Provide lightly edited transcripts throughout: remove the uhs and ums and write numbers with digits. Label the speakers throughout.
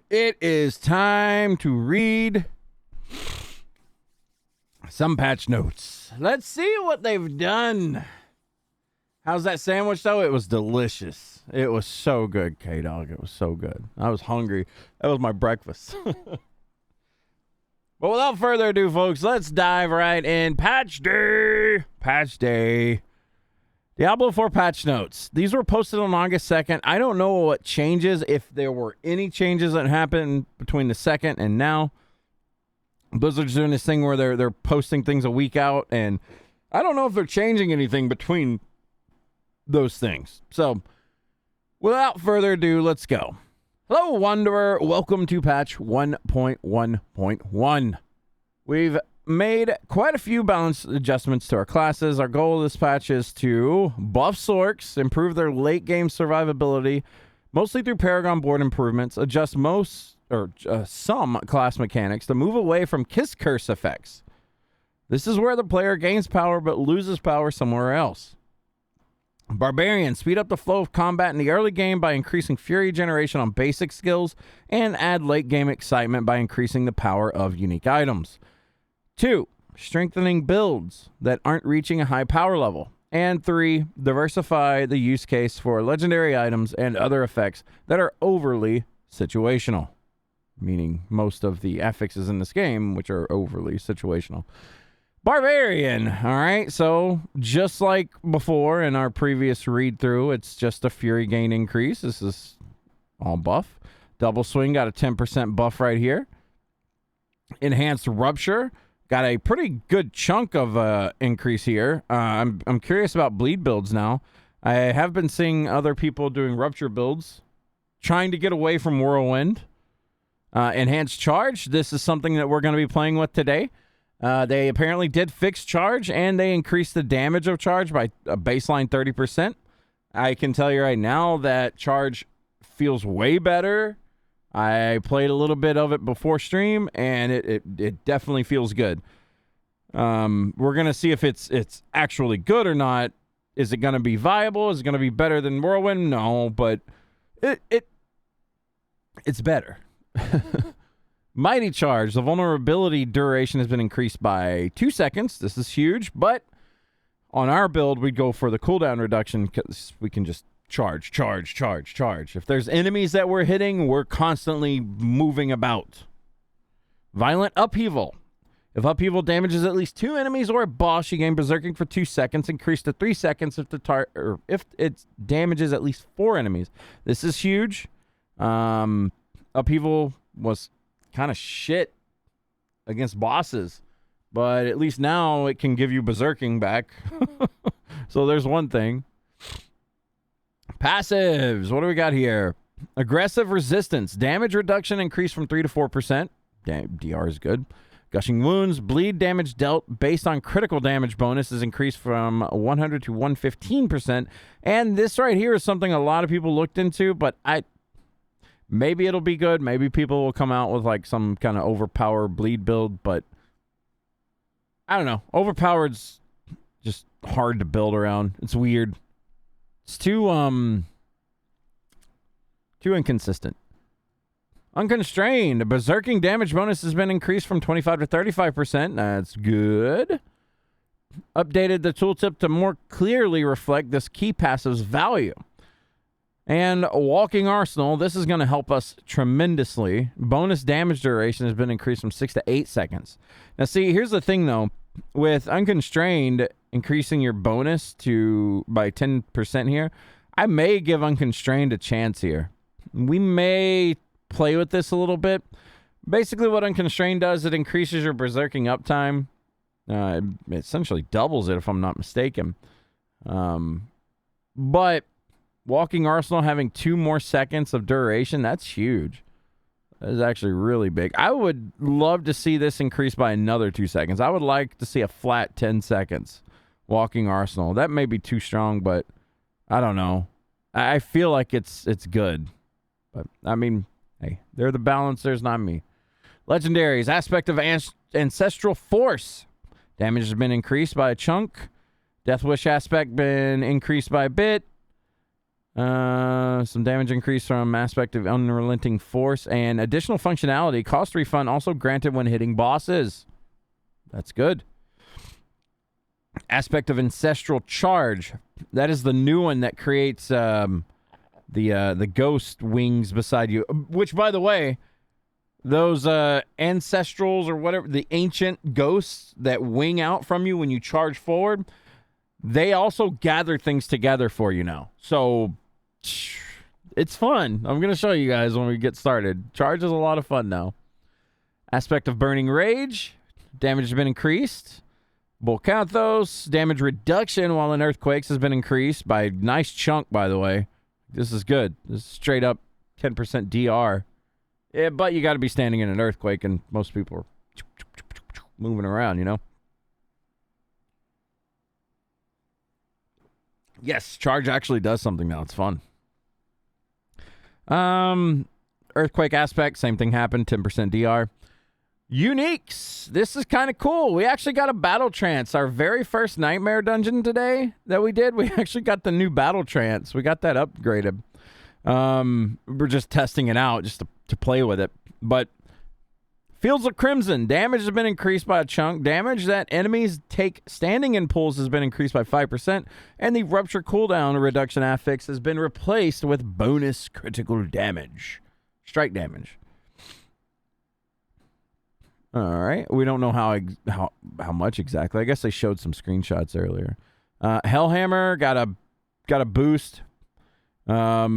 Speaker 1: It is time to read some patch notes. Let's see what they've done. How's that sandwich, though? It was delicious. It was so good, K-Dog. It was so good. I was hungry. That was my breakfast. But without further ado, folks, let's dive right in. Patch day. Patch day. Diablo 4 patch notes. These were posted on August 2nd. I don't know what changes, if there were any changes that happened between the 2nd and now. Blizzard's doing this thing where they're posting things a week out, and I don't know if they're changing anything between those things. So, without further ado, let's go. Hello, Wanderer. Welcome to patch 1.1.1. We've made quite a few balance adjustments to our classes. Our goal of this patch is to buff Sorks, improve their late game survivability, mostly through Paragon board improvements, adjust some class mechanics to move away from Kiss Curse effects. This is where the player gains power but loses power somewhere else. Barbarian, speed up the flow of combat in the early game by increasing fury generation on basic skills, and add late game excitement by increasing the power of unique items. 2, strengthening builds that aren't reaching a high power level. And 3, diversify the use case for legendary items and other effects that are overly situational. Meaning most of the affixes in this game, which are overly situational. Barbarian, all right? So just like before in our previous read-through, it's just a fury gain increase. This is all buff. Double swing got a 10% buff right here. Enhanced rupture. Got a pretty good chunk of increase here. I'm curious about bleed builds now. I have been seeing other people doing rupture builds, trying to get away from whirlwind. Enhanced charge. This is something that we're going to be playing with today. They apparently did fix charge, and they increased the damage of charge by a baseline 30%. I can tell you right now that charge feels way better. I played a little bit of it before stream, and it definitely feels good. We're going to see if it's actually good or not. Is it going to be viable? Is it going to be better than Whirlwind? No, but it's better. Mighty Charge. The vulnerability duration has been increased by 2 seconds. This is huge, but on our build, we'd go for the cooldown reduction because we can just charge. If there's enemies that we're hitting, we're constantly moving about. Violent Upheaval. If upheaval damages at least 2 enemies or a boss, you gain Berserking for 2 seconds, increased to 3 seconds if it damages at least 4 enemies. This is huge. Upheaval was kind of shit against bosses, but at least now it can give you Berserking back. So there's one thing. Passives. What do we got here? Aggressive Resistance. Damage reduction increased from 3 to 4%. DR is good. Gushing Wounds. Bleed damage dealt based on critical damage bonus is increased from 100 to 115%. And this right here is something a lot of people looked into, but maybe it'll be good. Maybe people will come out with like some kind of overpowered bleed build, but I don't know. Overpowered's just hard to build around. It's weird. It's too inconsistent. Unconstrained. Berserking damage bonus has been increased from 25 to 35%. That's good. Updated the tooltip to more clearly reflect this key passive's value. And Walking Arsenal, this is going to help us tremendously. Bonus damage duration has been increased from 6 to 8 seconds. Now, see, here's the thing, though. With Unconstrained increasing your bonus by 10% here, I may give Unconstrained a chance here. We may play with this a little bit. Basically, what Unconstrained does, it increases your Berserking uptime. It essentially doubles it, if I'm not mistaken. But Walking Arsenal having 2 more seconds of duration, that's huge. That is actually really big. I would love to see this increase by another 2 seconds. I would like to see a flat 10 seconds. Walking Arsenal. That may be too strong, but I don't know. I feel like it's good. But, I mean, hey, they're the balancers, not me. Legendaries. Aspect of Ancestral Force. Damage has been increased by a chunk. Death Wish aspect been increased by a bit. Some damage increase from aspect of unrelenting force and additional functionality. Cost refund also granted when hitting bosses. That's good. Aspect of ancestral charge. That is the new one that creates the ghost wings beside you. Which, by the way, those ancestrals or whatever, the ancient ghosts that wing out from you when you charge forward, they also gather things together for you now. So it's fun. I'm going to show you guys when we get started. Charge is a lot of fun now. Aspect of burning rage. Damage has been increased. Volcanthos. Damage reduction while in earthquakes has been increased by a nice chunk, by the way. This is good. This is straight up 10% DR. Yeah, but you got to be standing in an earthquake, and most people are moving around, you know? Yes, charge actually does something now. It's fun. Earthquake aspect, same thing happened, 10% DR. Uniques. This is kind of cool. We actually got a battle trance. Our very first nightmare dungeon today that we did, we actually got the new battle trance. We got that upgraded. We're just testing it out just to play with it. But Fields of Crimson. Damage has been increased by a chunk. Damage that enemies take standing in pools has been increased by 5%. And the Rupture cooldown reduction affix has been replaced with bonus critical damage. Strike damage. All right. We don't know how much exactly. I guess they showed some screenshots earlier. Hellhammer got a boost. I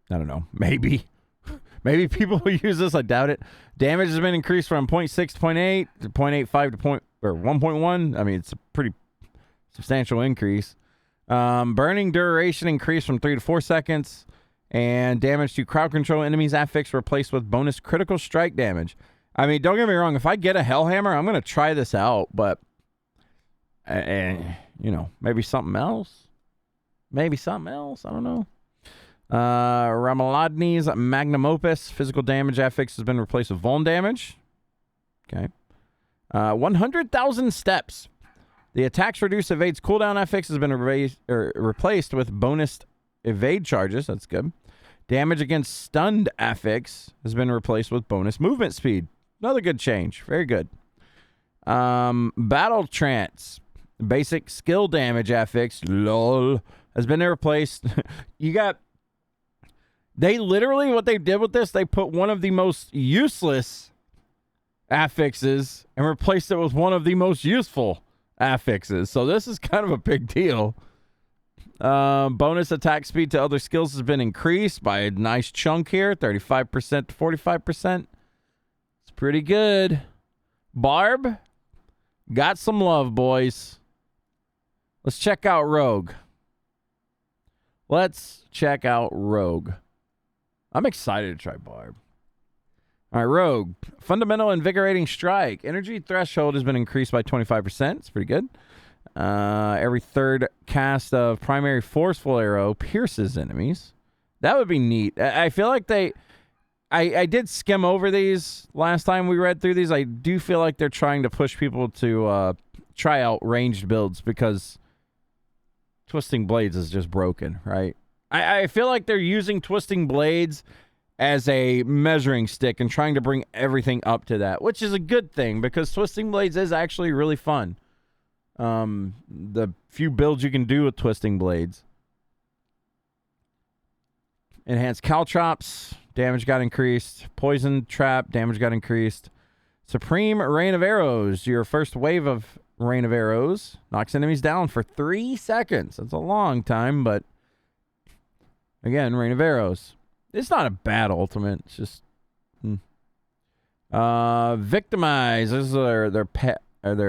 Speaker 1: don't know. Maybe people will use this. I doubt it. Damage has been increased from 0.6 to 0.8 to 0.85 to 1.1. I mean, it's a pretty substantial increase. Burning duration increased from 3 to 4 seconds. And damage to crowd control enemies affix replaced with bonus critical strike damage. I mean, don't get me wrong. If I get a Hellhammer, I'm going to try this out. But, maybe something else. Maybe something else. I don't know. Ramaladni's Magnum Opus. Physical damage affix has been replaced with vuln damage. Okay. 100,000 steps. The attacks reduce evades cooldown affix has been replaced with bonus evade charges. That's good. Damage against stunned affix has been replaced with bonus movement speed. Another good change. Very good. Battle trance. Basic skill damage affix. LOL. Has been replaced. They literally, what they did with this, they put one of the most useless affixes and replaced it with one of the most useful affixes. So this is kind of a big deal. Bonus attack speed to other skills has been increased by a nice chunk here, 35% to 45%. It's pretty good. Barb, got some love, boys. Let's check out Rogue. I'm excited to try Barb. All right, Rogue. Fundamental Invigorating Strike. Energy threshold has been increased by 25%. It's pretty good. Every third cast of primary forceful arrow pierces enemies. That would be neat. I feel like I did skim over these last time we read through these. I do feel like they're trying to push people to try out ranged builds because Twisting Blades is just broken, right? I feel like they're using Twisting Blades as a measuring stick and trying to bring everything up to that, which is a good thing because Twisting Blades is actually really fun. The few builds you can do with Twisting Blades. Enhanced Caltrops, damage got increased. Poison Trap, damage got increased. Supreme Rain of Arrows, your first wave of Rain of Arrows knocks enemies down for 3 seconds. That's a long time, but again, Rain of Arrows. It's not a bad ultimate. It's just Victimize. This is their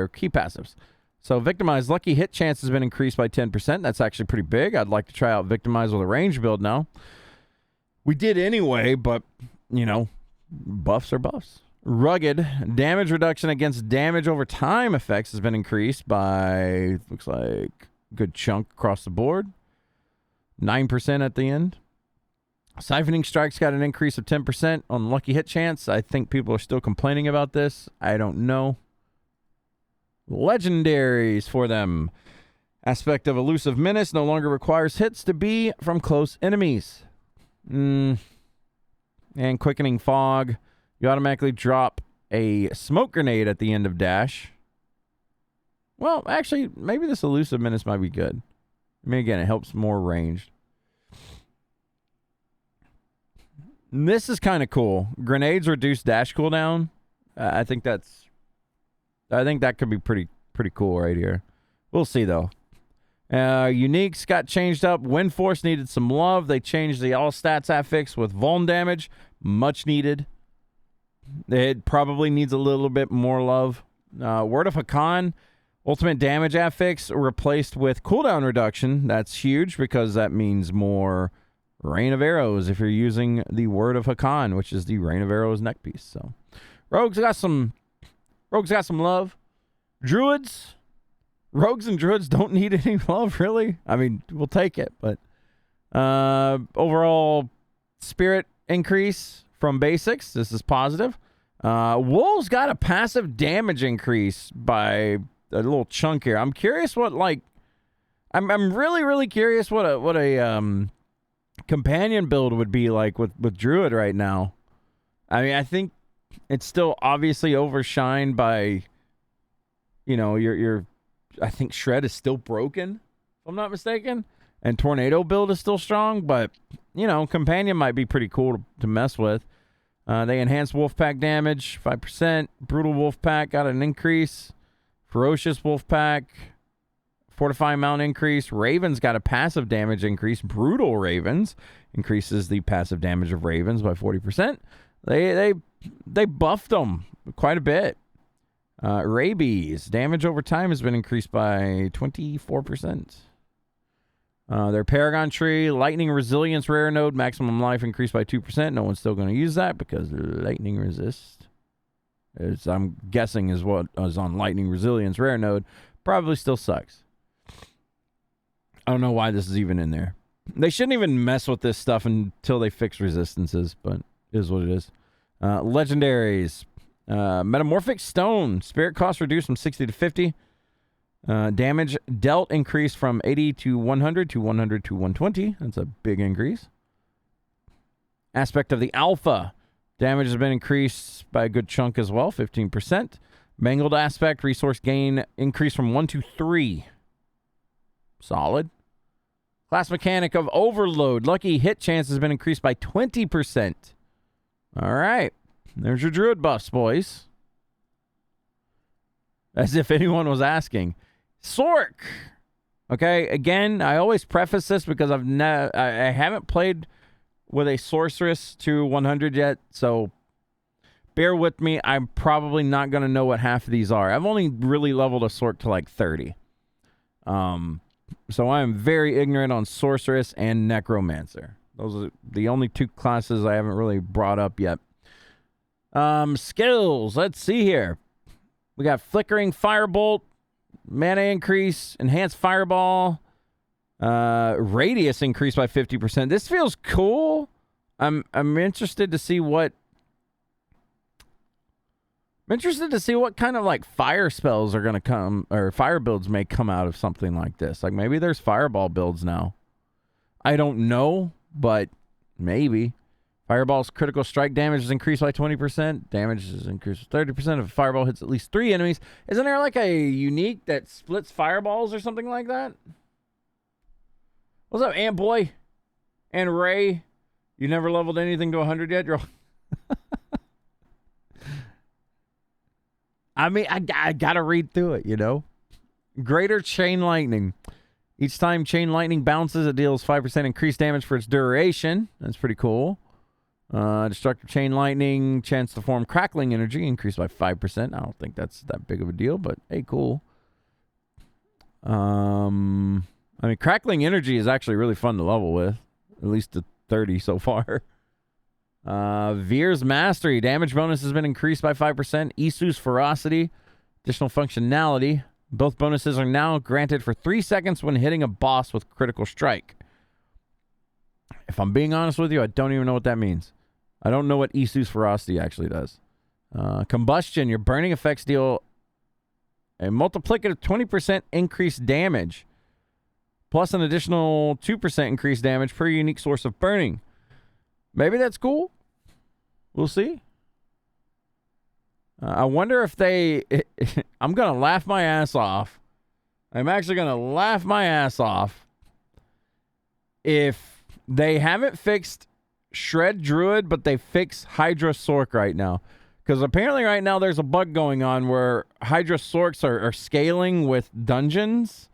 Speaker 1: key passives. So Victimize, lucky hit chance has been increased by 10%. That's actually pretty big. I'd like to try out Victimize with a range build now. We did anyway, but, buffs are buffs. Rugged, damage reduction against damage over time effects has been increased by, looks like, a good chunk across the board. 9% at the end. Siphoning Strike's got an increase of 10% on lucky hit chance. I think people are still complaining about this. I don't know. Legendaries for them. Aspect of Elusive Menace no longer requires hits to be from close enemies. And Quickening Fog. You automatically drop a smoke grenade at the end of dash. Well, actually, maybe this Elusive Menace might be good. I mean, again, it helps more ranged. And this is kind of cool. Grenades reduce dash cooldown. I think that could be pretty cool right here. We'll see, though. Uniques got changed up. Wind Force needed some love. They changed the all stats affix with vuln damage. Much needed. It probably needs a little bit more love. Word of Hakan, ultimate damage affix replaced with cooldown reduction. That's huge because that means more Rain of Arrows if you're using the Word of Hakan, which is the Rain of Arrows neck piece. So Rogues got some love. Druids. Rogues and Druids don't need any love, really. I mean, we'll take it, but overall spirit increase from basics. This is positive. Wolves got a passive damage increase by a little chunk here. I'm curious what I'm really curious what a companion build would be like with Druid right now. I mean, I think it's still obviously overshined by, your I think Shred is still broken, if I'm not mistaken. And Tornado build is still strong, but, Companion might be pretty cool to mess with. They enhanced Wolfpack damage, 5%. Brutal Wolfpack got an increase. Ferocious Wolfpack, Fortifying Mount increase. Ravens got a passive damage increase. Brutal Ravens increases the passive damage of Ravens by 40%. They buffed them quite a bit. Rabies, damage over time has been increased by 24%. Their Paragon Tree, Lightning Resilience Rare Node, maximum life increased by 2%. No one's still going to use that because Lightning Resist, I'm guessing, is what is on Lightning Resilience Rare Node. Probably still sucks. I don't know why this is even in there. They shouldn't even mess with this stuff until they fix resistances, but it is what it is. Legendaries. Metamorphic Stone. Spirit cost reduced from 60 to 50. Damage dealt increased from 80 to 100 to 100 to 120. That's a big increase. Aspect of the Alpha. Damage has been increased by a good chunk as well, 15%. Mangled Aspect. Resource gain increased from 1 to 3. Solid. Class mechanic of Overload. Lucky hit chance has been increased by 20%. All right. There's your Druid buffs, boys. As if anyone was asking. Sork. Okay, again, I always preface this because I haven't played with a Sorceress to 100 yet, so bear with me. I'm probably not going to know what half of these are. I've only really leveled a Sork to like 30. So I am very ignorant on Sorceress and Necromancer. Those are the only two classes I haven't really brought up yet. Skills. Let's see here. We got Flickering Firebolt, mana increase, enhanced Fireball, radius increased by 50%. This feels cool. I'm interested to see what kind of like fire spells are going to come, or fire builds may come out of something like this. Like maybe there's Fireball builds now. I don't know, but maybe. Fireball's critical strike damage is increased by 20%. Damage is increased by 30% if a fireball hits at least 3 enemies. Isn't there like a unique that splits fireballs or something like that? What's up, Ant Boy? And Ray? You never leveled anything to 100 yet? You're I mean, I gotta read through it, Greater Chain Lightning. Each time Chain Lightning bounces, it deals 5% increased damage for its duration. That's pretty cool. Destructive Chain Lightning, chance to form Crackling Energy, increased by 5%. I don't think that's that big of a deal, but hey, cool. I mean, Crackling Energy is actually really fun to level with, at least to 30 so far. Veer's Mastery, damage bonus has been increased by 5%. Isu's Ferocity, additional functionality. Both bonuses are now granted for 3 seconds when hitting a boss with critical strike. If I'm being honest with you, I don't even know what that means. I don't know what Isu's Ferocity actually does. Combustion, your burning effects deal a multiplicative 20% increased damage plus an additional 2% increased damage per unique source of burning. Maybe that's cool. We'll see. I wonder if they... I'm going to laugh my ass off. I'm actually going to laugh my ass off if they haven't fixed Shred Druid, but they fix Hydra Sork right now. Because apparently right now there's a bug going on where Hydra Sorks are scaling with dungeons.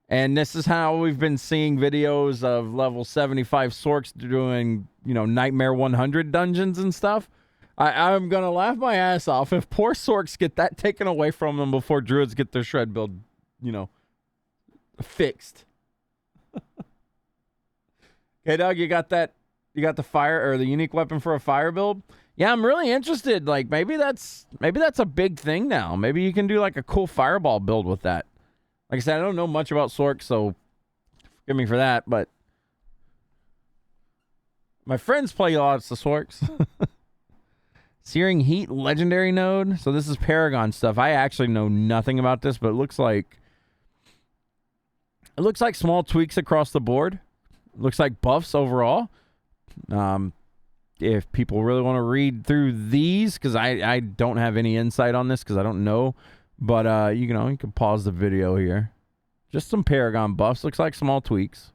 Speaker 1: And this is how we've been seeing videos of level 75 Sorks doing, Nightmare 100 dungeons and stuff. I'm going to laugh my ass off if poor Sorks get that taken away from them before Druids get their Shred build, fixed. Okay, Doug, you got that? You got the fire or the unique weapon for a fire build? Yeah, I'm really interested. Like maybe that's a big thing now. Maybe you can do like a cool fireball build with that. Like I said, I don't know much about Sork, so forgive me for that, but my friends play lots of Sorks. Searing Heat legendary node. So this is Paragon stuff. I actually know nothing about this, but it looks like small tweaks across the board. It looks like buffs overall. If people really want to read through these, because I don't have any insight on this because I don't know, but you can pause the video here. Just some Paragon buffs. Looks like small tweaks.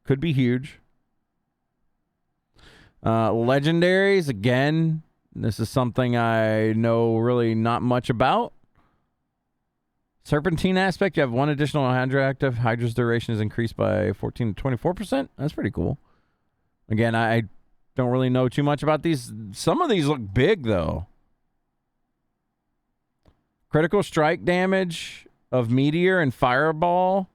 Speaker 1: Could be huge. Legendaries, again, this is something I know really not much about. Serpentine aspect, you have one additional Hydra active. Hydra's duration is increased by 14 to 24%. That's pretty cool. Again, I don't really know too much about these. Some of these look big, though. Critical strike damage of Meteor and Fireball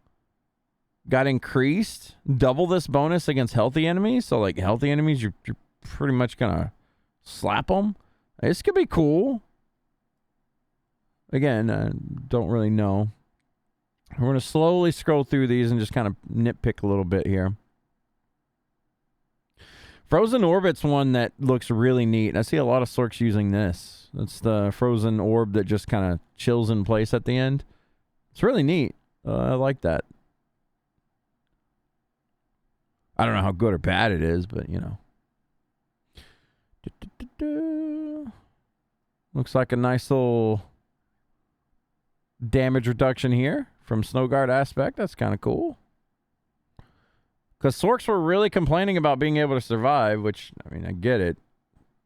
Speaker 1: got increased. Double this bonus against healthy enemies. So, like, healthy enemies, you're pretty much going to slap them. This could be cool. Again, I don't really know. We're going to slowly scroll through these and just kind of nitpick a little bit here. Frozen Orbit's one that looks really neat. I see a lot of Sorks using this. That's the frozen orb that just kind of chills in place at the end. It's really neat. I like that. I don't know how good or bad it is, but, Looks like a nice little damage reduction here from Snowguard aspect. That's kind of cool. Because Sorks were really complaining about being able to survive, which, I get it.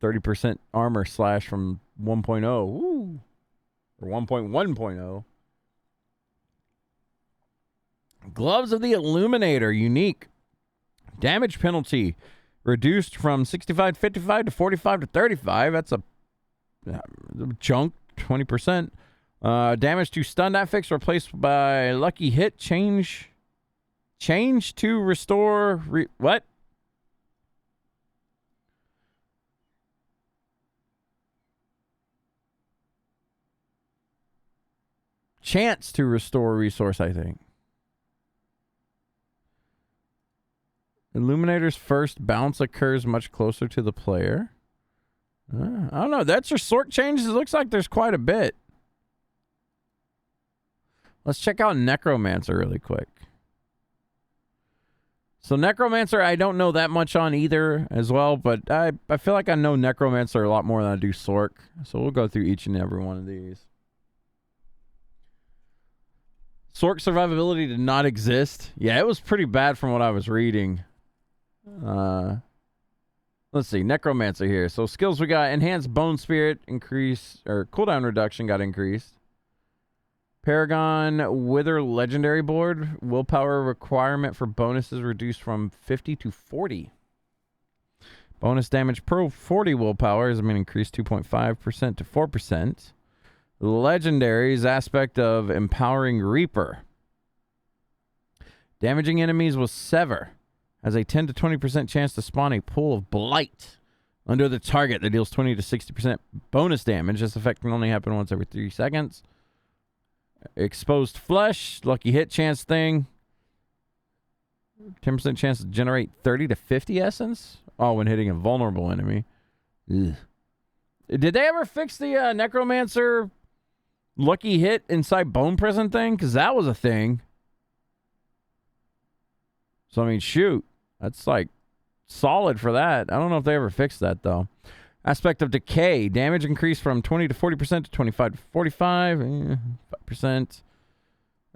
Speaker 1: 30% armor slash from 1.0. Woo. Or 1.1.0. Gloves of the Illuminator. Unique. Damage penalty. Reduced from 65 to 55 to 45 to 35. That's a chunk. 20%. Damage to stunned affix replaced by lucky hit. Change to restore... what? Chance to restore resource, I think. Illuminator's first bounce occurs much closer to the player. I don't know. That's your Sork changes. It looks like there's quite a bit. Let's check out Necromancer really quick. So Necromancer, I don't know that much on either as well, but I feel like I know Necromancer a lot more than I do Sork. So we'll go through each and every one of these. Sork survivability did not exist. Yeah, it was pretty bad from what I was reading. Let's see, Necromancer here. So skills we got: enhanced Bone Spirit, increase, or cooldown reduction got increased. Paragon Wither Legendary Board. Willpower requirement for bonuses reduced from 50 to 40. Bonus damage per 40 willpower has been increased 2.5% to 4%. Legendaries aspect of Empowering Reaper. Damaging enemies with Sever has a 10 to 20% chance to spawn a pool of Blight under the target that deals 20 to 60% bonus damage. This effect can only happen once every 3 seconds. Exposed Flesh, lucky hit chance thing. 10% chance to generate 30 to 50 essence. Oh, when hitting a vulnerable enemy. Ugh. Did they ever fix the Necromancer lucky hit inside Bone Prison thing? Because that was a thing. So, I mean, shoot. That's like solid for that. I don't know if they ever fixed that, though. Aspect of Decay. Damage increased from 20 to 40% to 25 to 45. 5%.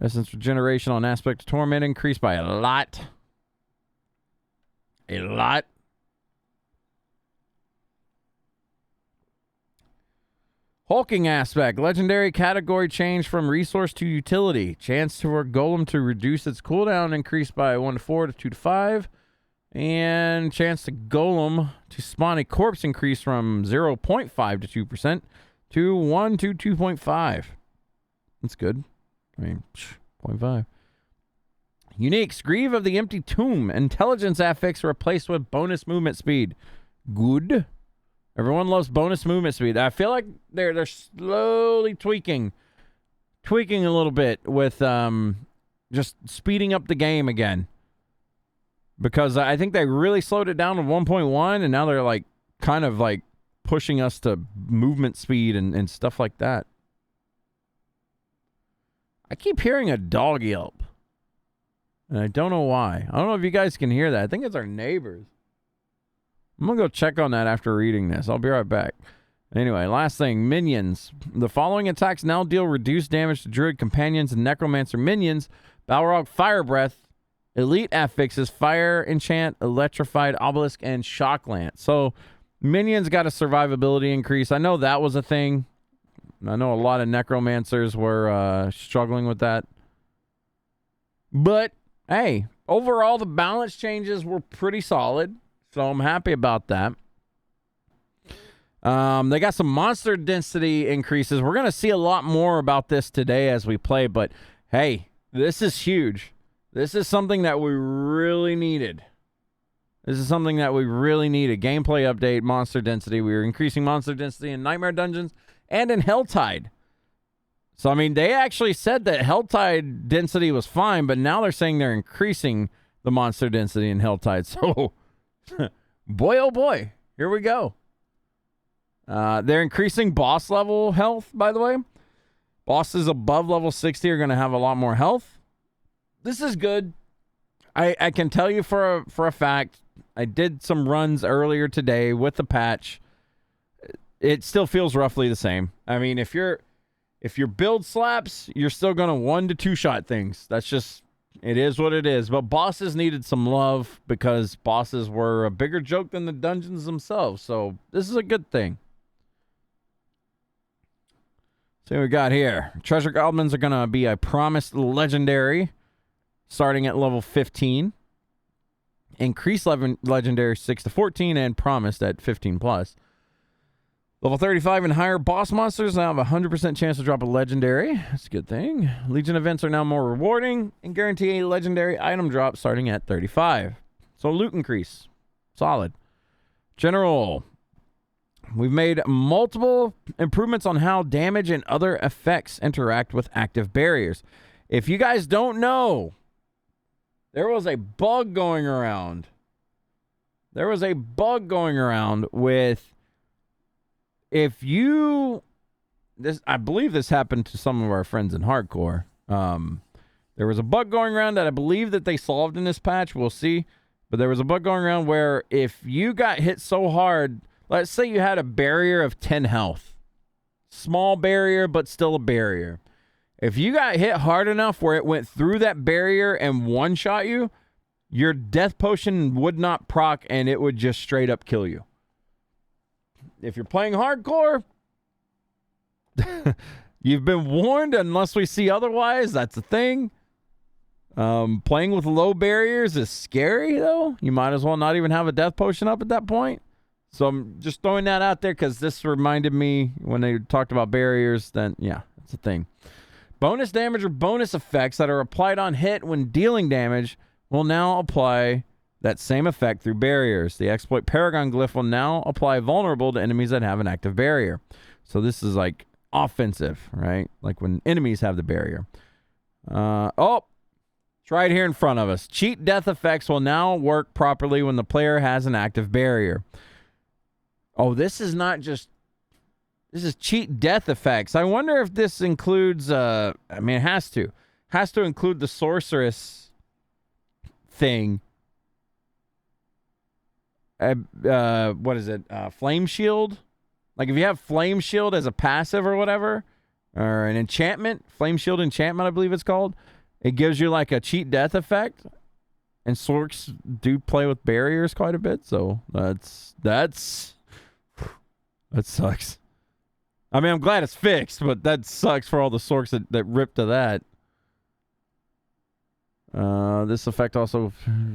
Speaker 1: Essence Regeneration on Aspect of Torment increased by a lot. A lot. Hulking Aspect. Legendary category change from resource to utility. Chance for Golem to reduce its cooldown increased by 1 to 4 to 2 to 5. And chance to Golem to spawn a corpse increased from 0.5 to 2% to 1 to 2.5. That's good. I mean, 0.5. Uniques. Grieve of the Empty Tomb. Intelligence affix replaced with bonus movement speed. Good. Everyone loves bonus movement speed. I feel like they're slowly tweaking a little bit with just speeding up the game again. Because I think they really slowed it down to 1.1, and now they're like kind of like pushing us to movement speed and stuff like that. I keep hearing a dog yelp. And I don't know why. I don't know if you guys can hear that. I think it's our neighbors. I'm going to go check on that after reading this. I'll be right back. Anyway, last thing. Minions. The following attacks now deal reduced damage to Druid companions and Necromancer minions. Balrog Fire Breath. Elite affixes Fire Enchant, Electrified Obelisk, and Shock Lance. So, minions got a survivability increase. I know that was a thing. I know a lot of Necromancers were struggling with that. But, hey, overall, the balance changes were pretty solid. So I'm happy about that. They got some monster density increases. We're going to see a lot more about this today as we play. But, hey, this is huge. This is something that we really needed. Gameplay update, monster density. We were increasing monster density in Nightmare Dungeons and in Helltide. So, I mean, they actually said that Helltide density was fine, but now they're saying they're increasing the monster density in Helltide. So, boy, oh boy, here we go. They're increasing boss level health, by the way. Bosses above level 60 are going to have a lot more health. This is good. I can tell you for a fact, I did some runs earlier today with the patch. It still feels roughly the same. I mean, if your build slaps, you're still going to 1 to 2 shot things. That's just, it is what it is. But bosses needed some love because bosses were a bigger joke than the dungeons themselves. So this is a good thing. See what we got here. Treasure Goblins are going to be a promised legendary starting at level 15. Increase legendary 6 to 14 and promised at 15 plus. Level 35 and higher boss monsters now have a 100% chance to drop a legendary. That's a good thing. Legion events are now more rewarding and guarantee a legendary item drop starting at 35. So loot increase. Solid. General. We've made multiple improvements on how damage and other effects interact with active barriers. If you guys don't know, there was a bug going around. With if you, I believe this happened to some of our friends in hardcore. There was a bug going around that I believe that they solved in this patch. We'll see. But there was a bug going around where if you got hit so hard, let's say you had a barrier of 10 health. Small barrier, but still a barrier. If you got hit hard enough where it went through that barrier and one-shot you, your death potion would not proc and it would just straight up kill you. If you're playing hardcore, you've been warned unless we see otherwise. That's the thing. Playing with low barriers is scary, though. You might as well not even have a death potion up at that point. So I'm just throwing that out there because this reminded me when they talked about barriers. Then, yeah, that's the thing. Bonus damage or bonus effects that are applied on hit when dealing damage will now apply that same effect through barriers. The exploit Paragon Glyph will now apply vulnerable to enemies that have an active barrier. So this is like offensive, right? Like when enemies have the barrier. It's right here in front of us. Cheat death effects will now work properly when the player has an active barrier. Oh, this is not just... This is cheat death effects. I wonder if this includes... I mean, it has to. Has to include the Sorceress thing what is it? Flame Shield. Like if you have Flame Shield as a passive or whatever, or an enchantment, Flame Shield enchantment, I believe it's called. It gives you like a cheat death effect. And Sorks do play with barriers quite a bit, so that sucks. I mean, I'm glad it's fixed, but that sucks for all the Sorks that rip to that. This effect also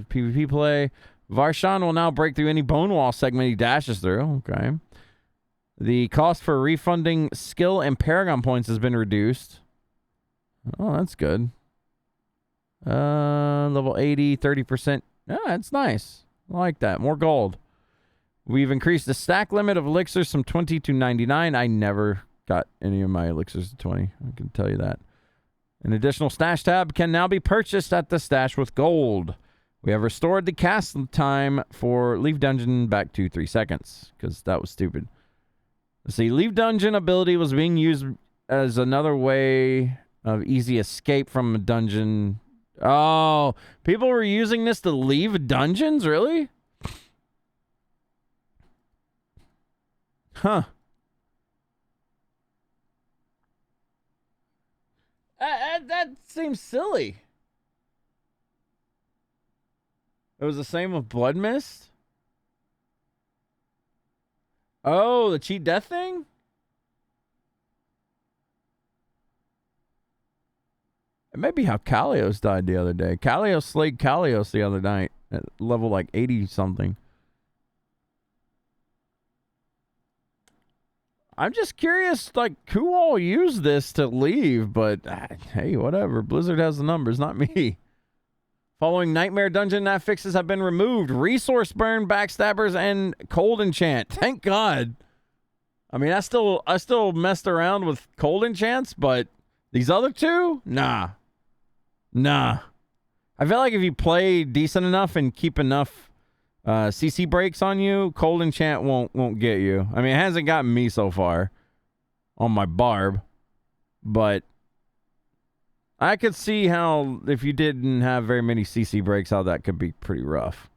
Speaker 1: PvP play. Varshan will now break through any bone wall segment he dashes through. Okay. The cost for refunding skill and Paragon points has been reduced. Oh, that's good. Level 80, 30%. Yeah, that's nice. I like that. More gold. We've increased the stack limit of elixirs from 20 to 99. I never got any of my elixirs to 20. I can tell you that. An additional stash tab can now be purchased at the stash with gold. We have restored the cast time for Leave Dungeon back to 3 seconds, because that was stupid. Let's see. Leave Dungeon ability was being used as another way of easy escape from a dungeon. Oh, people were using this to leave dungeons? Really? Huh. That seems silly. It was the same with Blood Mist? Oh, the cheat death thing? It may be how Kalios died the other day. Kalios slayed Kalios the other night at level like 80 something. I'm just curious, like, who all used this to leave, but hey, whatever. Blizzard has the numbers, not me. Following Nightmare Dungeon affixes have been removed. Resource Burn, Backstabbers, and Cold Enchant. Thank God. I mean, I still messed around with Cold Enchants, but these other two? Nah. I feel like if you play decent enough and keep enough CC breaks on you, Cold Enchant won't get you. I mean, it hasn't gotten me so far on my Barb, but I could see how if you didn't have very many CC breaks, how that could be pretty rough.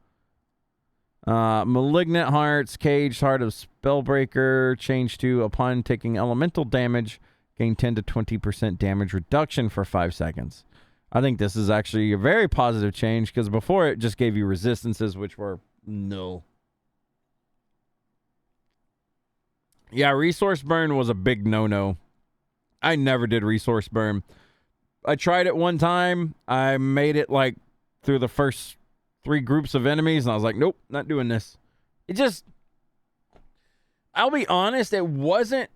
Speaker 1: Malignant Hearts, Caged Heart of Spellbreaker, change to upon taking elemental damage, gain 10 to 20% damage reduction for 5 seconds. I think this is actually a very positive change because before it just gave you resistances, which were null. Yeah, Resource Burn was a big no-no. I never did Resource Burn. I tried it one time. I made it like through the first 3 groups of enemies, and I was like, nope, not doing this. It just, I'll be honest, it wasn't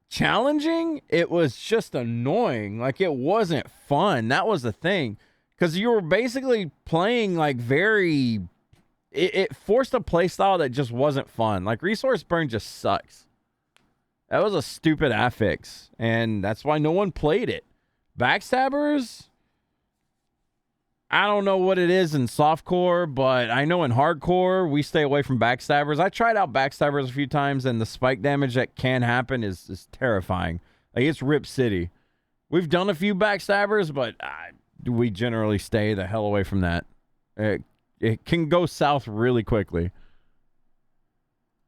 Speaker 1: challenging. It was just annoying. Like, it wasn't fun. That was the thing. Because you were basically playing like very, it forced a play style that just wasn't fun. Like, Resource Burn just sucks. That was a stupid affix, and that's why no one played it. Backstabbers, I don't know what it is in softcore, but I know in hardcore, we stay away from backstabbers. I tried out backstabbers a few times, and the spike damage that can happen is terrifying. Like, it's Rip City. We've done a few backstabbers, but we generally stay the hell away from that. It can go south really quickly.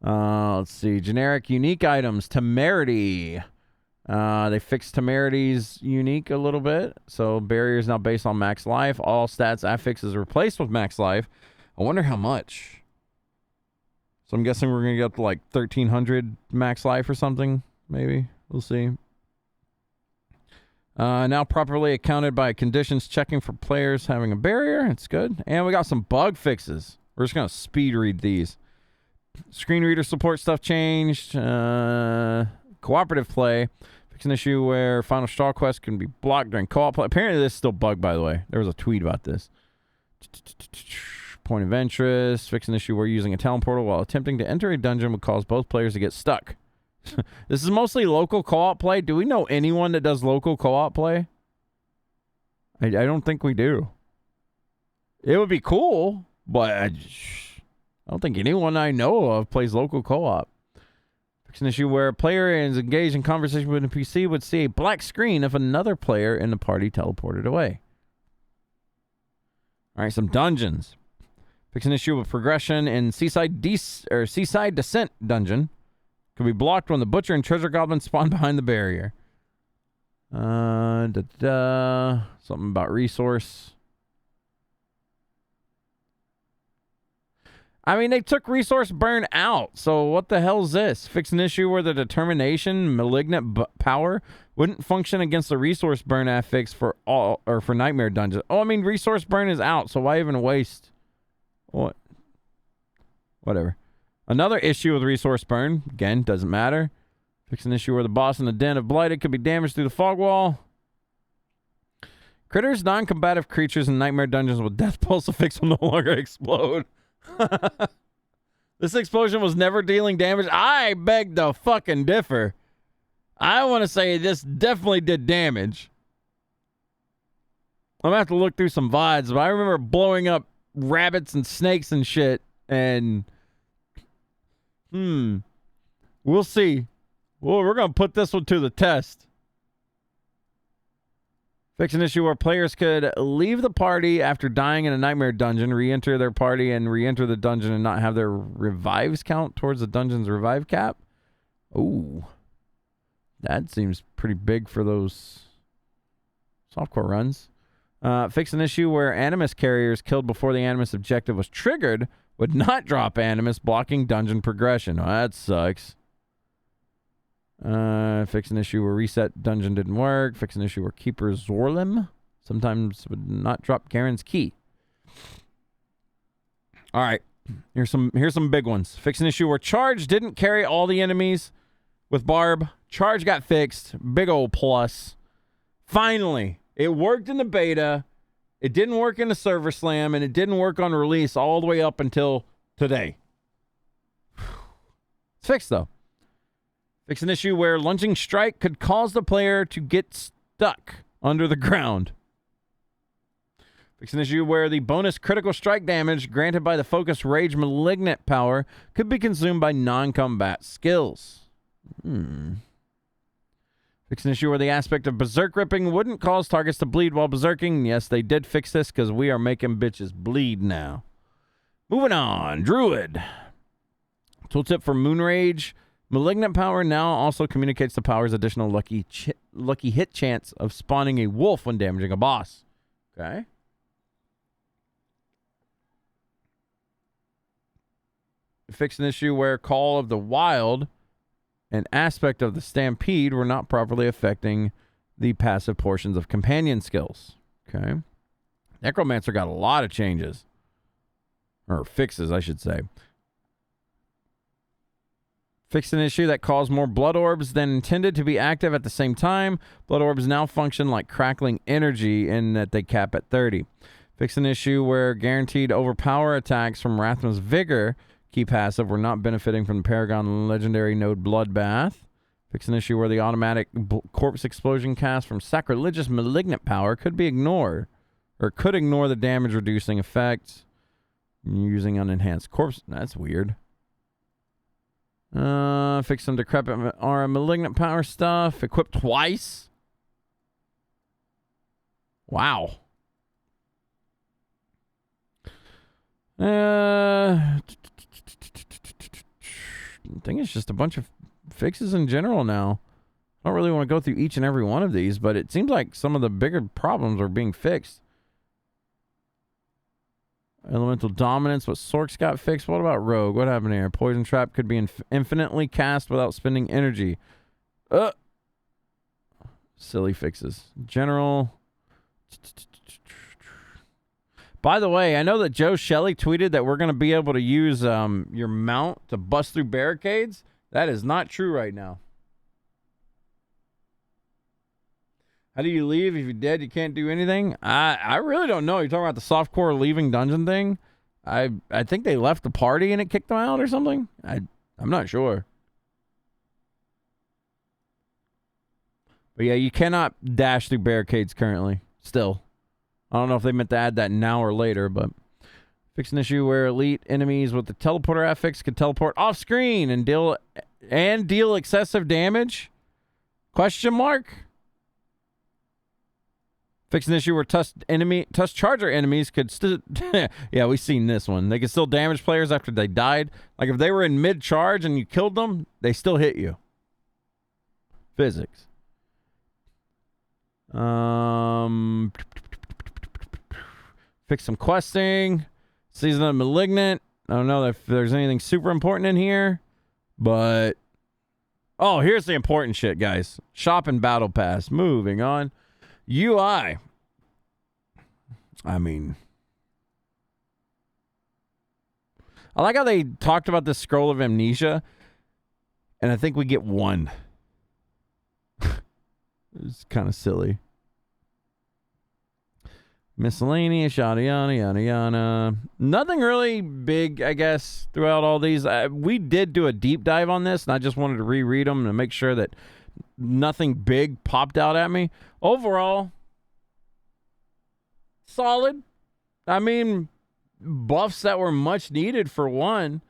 Speaker 1: Let's see. Generic unique items. Temerity. They fixed Temerity's unique a little bit. So barrier is now based on max life. All stats affix is replaced with max life. I wonder how much. So I'm guessing we're going to get up to like 1300 max life or something. Maybe. We'll see. Now properly accounted by conditions checking for players having a barrier. It's good. And we got some bug fixes. We're just going to speed read these. Screen reader support stuff changed. Cooperative play. Fix an issue where Final Straw Quest can be blocked during co-op play. Apparently this is still bugged, by the way. There was a tweet about this. Point of interest. Fix an issue where using a talent portal while attempting to enter a dungeon would cause both players to get stuck. This is mostly local co-op play. Do we know anyone that does local co-op play? I don't think we do. It would be cool, but I don't think anyone I know of plays local co-op. Fix an issue where a player is engaged in conversation with a PC would see a black screen if another player in the party teleported away. All right, some dungeons. Fix an issue with progression in Seaside Descent dungeon. Could be blocked when the Butcher and Treasure Goblin spawn behind the barrier. Something about resource. I mean, they took resource burn out, so what the hell is this? Fix an issue where the determination, malignant power, wouldn't function against the resource burn affix for Nightmare Dungeon. Oh, I mean, resource burn is out, so why even waste? What? Whatever. Another issue with resource burn, again, doesn't matter. Fix an issue where the boss in the Den of Blighted could be damaged through the fog wall. Critters, non-combative creatures in Nightmare Dungeons with Death Pulse affix will no longer explode. This explosion was never dealing damage. I beg to fucking differ. I want to say this definitely did damage. I'm going to have to look through some VODs, but I remember blowing up rabbits and snakes and shit, and we'll see. Well, we're going to put this one to the test. Fix an issue where players could leave the party after dying in a Nightmare Dungeon, re-enter their party, and re-enter the dungeon and not have their revives count towards the dungeon's revive cap. Ooh. That seems pretty big for those softcore runs. Fix an issue where Animus carriers killed before the Animus objective was triggered would not drop Animus, blocking dungeon progression. Oh, that sucks. Fix an issue where reset dungeon didn't work. Fix an issue where Keeper Zorlim sometimes would not drop Garen's key. All right. Here's some big ones. Fix an issue where Charge didn't carry all the enemies with Barb. Charge got fixed. Big old plus. Finally, it worked in the beta. It didn't work in the server slam, and it didn't work on release all the way up until today. It's fixed, though. Fix an issue where lunging strike could cause the player to get stuck under the ground. Fix an issue where the bonus critical strike damage granted by the focus rage malignant power could be consumed by non-combat skills. Fix an issue where the aspect of berserk ripping wouldn't cause targets to bleed while berserking. Yes, they did fix this because we are making bitches bleed now. Moving on. Druid. Tooltip for Moonrage. Malignant power now also communicates the power's additional lucky hit chance of spawning a wolf when damaging a boss. Okay. Fix an issue where Call of the Wild and aspect of the Stampede were not properly affecting the passive portions of companion skills. Okay. Necromancer got a lot of changes. Or fixes, I should say. Fixed an issue that caused more blood orbs than intended to be active at the same time. Blood orbs now function like crackling energy in that they cap at 30. Fixed an issue where guaranteed overpower attacks from Rathma's Vigor, key passive, were not benefiting from the Paragon Legendary Node Bloodbath. Fixed an issue where the automatic corpse explosion cast from Sacrilegious Malignant power could be ignored, or could ignore the damage reducing effect using unenhanced corpse. That's weird. Fix some decrepit or malignant power stuff. Equipped twice. Wow. I think it's just a bunch of fixes in general now. I don't really want to go through each and every one of these, but it seems like some of the bigger problems are being fixed. Elemental Dominance, what Sorks got fixed. What about Rogue? What happened here? Poison Trap could be infinitely cast without spending energy. Silly fixes. General. By the way, I know that Joe Shelley tweeted that we're going to be able to use your mount to bust through barricades. That is not true right now. How do you leave? If you're dead, you can't do anything? I really don't know. You're talking about the softcore leaving dungeon thing? I think they left the party and it kicked them out or something. I'm not sure. But yeah, you cannot dash through barricades currently. Still. I don't know if they meant to add that now or later, but fix an issue where elite enemies with the teleporter affix could teleport off screen and deal excessive damage? Question mark? Fix an issue where tusk charger enemies could still... yeah, we've seen this one. They could still damage players after they died. Like, if they were in mid-charge and you killed them, they still hit you. Physics. Fix some questing. Season of Malignant. I don't know if there's anything super important in here, but... Oh, here's the important shit, guys. Shop and Battle Pass. Moving on. UI. I mean, I like how they talked about this Scroll of Amnesia, and I think we get one. It's kind of silly. Miscellaneous, yada, yada, yada, yada. Nothing really big, I guess, throughout all these. We did do a deep dive on this, and I just wanted to reread them to make sure that nothing big popped out at me. Overall, solid. I mean, buffs that were much needed for one.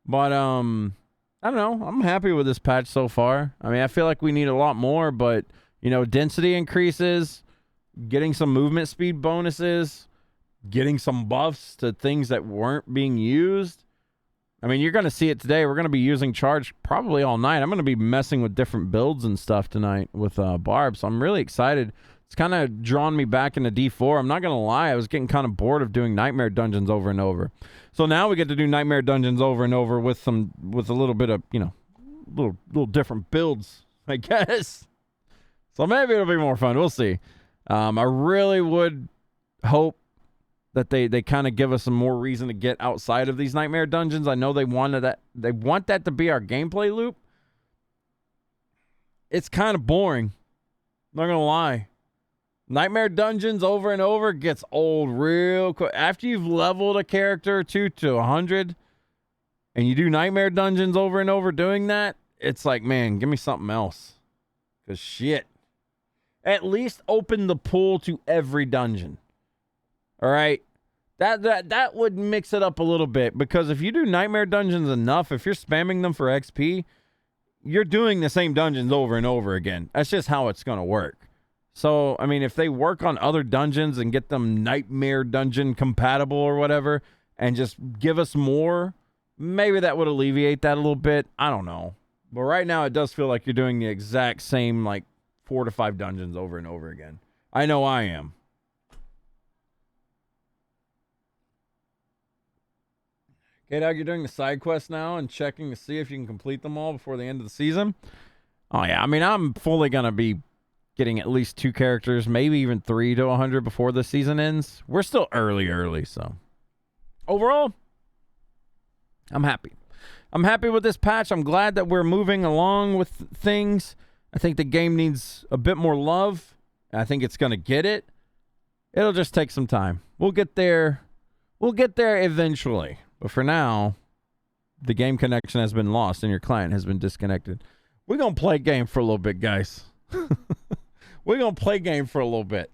Speaker 1: But, I don't know. I'm happy with this patch so far. I mean, I feel like we need a lot more, but, you know, density increases, getting some movement speed bonuses, getting some buffs to things that weren't being used. I mean, you're going to see it today. We're going to be using Charge probably all night. I'm going to be messing with different builds and stuff tonight with Barb, so I'm really excited. It's kind of drawn me back into D4. I'm not going to lie. I was getting kind of bored of doing Nightmare Dungeons over and over. So now we get to do Nightmare Dungeons over and over with a little bit of, you know, little different builds, I guess. So maybe it'll be more fun. We'll see. I really would hope that they kind of give us some more reason to get outside of these Nightmare Dungeons. I know they want that to be our gameplay loop. It's kind of boring. Not gonna lie. Nightmare Dungeons over and over gets old real quick. After you've leveled a character or two to 100 and you do Nightmare Dungeons over and over doing that, it's like, man, give me something else. Because shit. At least open the pool to every dungeon. All right? That would mix it up a little bit. Because if you do Nightmare Dungeons enough, if you're spamming them for XP, you're doing the same dungeons over and over again. That's just how it's going to work. So, I mean, if they work on other dungeons and get them Nightmare Dungeon compatible or whatever, and just give us more, maybe that would alleviate that a little bit. I don't know. But right now, it does feel like you're doing the exact same, like, 4 to 5 dungeons over and over again. I know I am. Okay, Doug, you're doing the side quest now and checking to see if you can complete them all before the end of the season. Oh, yeah. I mean, I'm fully going to be getting at least 2 characters, maybe even 3 to 100 before the season ends. We're still early, so. Overall, I'm happy. I'm happy with this patch. I'm glad that we're moving along with things. I think the game needs a bit more love. I think it's going to get it. It'll just take some time. We'll get there. We'll get there eventually. But for now, the game connection has been lost and your client has been disconnected. We're going to play game for a little bit, guys. We're going to play game for a little bit.